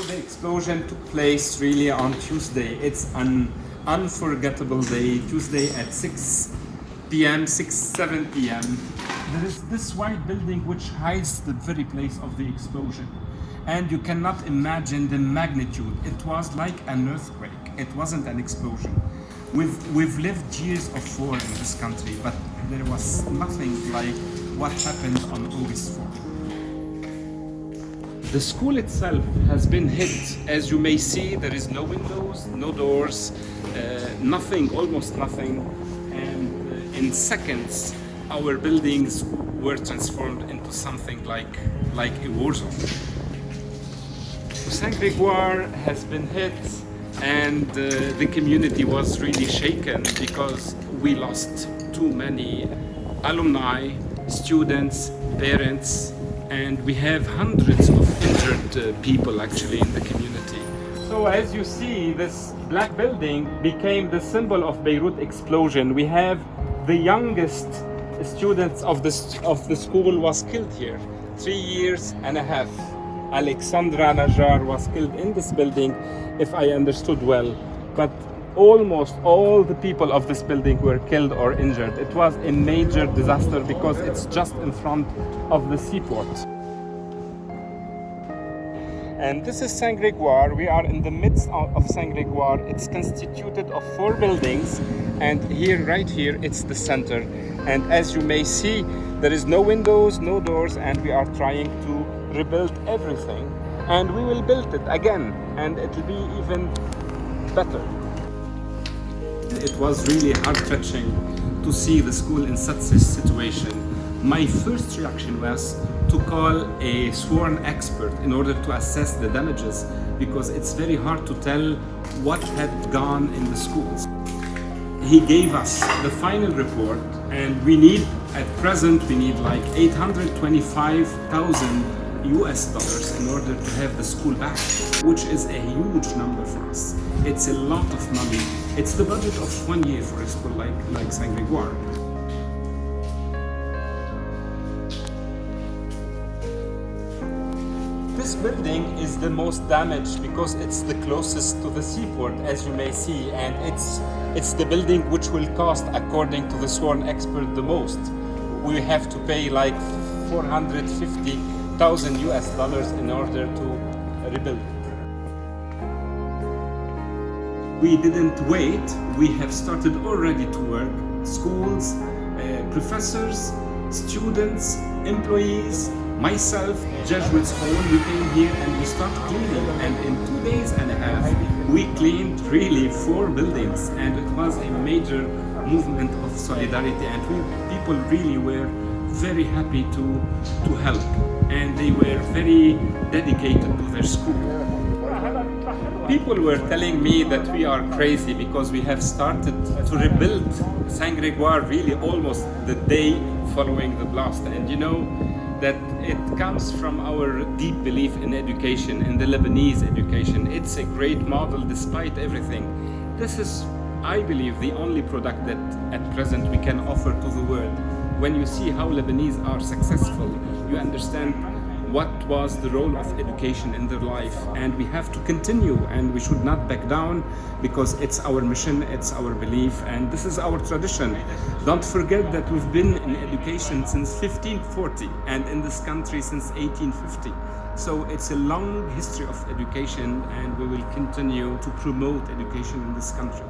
the explosion took place really on Tuesday. It's an unforgettable day, Tuesday at 6 p.m., 7 p.m. There is this white building which hides the very place of the explosion. And you cannot imagine the magnitude. It was like an earthquake. It wasn't an explosion. We've lived years of war in this country, but there was nothing like what happened on August 4. The school itself has been hit. As you may see, there is no windows, no doors, nothing, almost nothing. And in seconds, our buildings were transformed into something like a war zone. Saint Grégoire has been hit, and the community was really shaken because we lost too many alumni, students, parents, and we have hundreds of injured people actually in the community. So as you see, this black building became the symbol of Beirut explosion. We have the youngest students of the school was killed here, 3 years and a half. Alexandra Najjar was killed in this building, if I understood well, but almost all the people of this building were killed or injured. It was a major disaster because it's just in front of the seaport. And this is Saint Grégoire. We are in the midst of Saint Grégoire. It's constituted of 4 buildings, and here, right here, it's the center. And as you may see, there is no windows, no doors, and we are trying to rebuild everything, and we will build it again, and it will be even better. It was really heart-touching to see the school in such a situation. My first reaction was to call a sworn expert in order to assess the damages, because it's very hard to tell what had gone in the schools. He gave us the final report, and at present we need like $825,000 in order to have the school back, which is a huge number for us. It's a lot of money. It's the budget of 1 year for a school like Saint Grégoire. This building is the most damaged because it's the closest to the seaport, as you may see, and it's the building which will cost, according to the sworn expert, the most. We have to pay like $450,000 in order to rebuild it. We didn't wait. We have started already to work. Schools, professors, students, employees, myself, Jesuits all, we came here and we started cleaning. And in 2 days and a half, we cleaned really 4 buildings, and it was a major movement of solidarity, and people really were very happy to help, and they were very dedicated to their school. People were telling me that we are crazy because we have started to rebuild Saint Grégoire really almost the day following the blast, and you know that it comes from our deep belief in education, in the Lebanese education. It's a great model despite everything. This is, I believe, the only product that at present we can offer to the world. When you see how Lebanese are successful, you understand what was the role of education in their life, and we have to continue, and we should not back down because it's our mission, it's our belief, and this is our tradition. Don't forget that we've been in education since 1540 and in this country since 1850. So it's a long history of education, and we will continue to promote education in this country.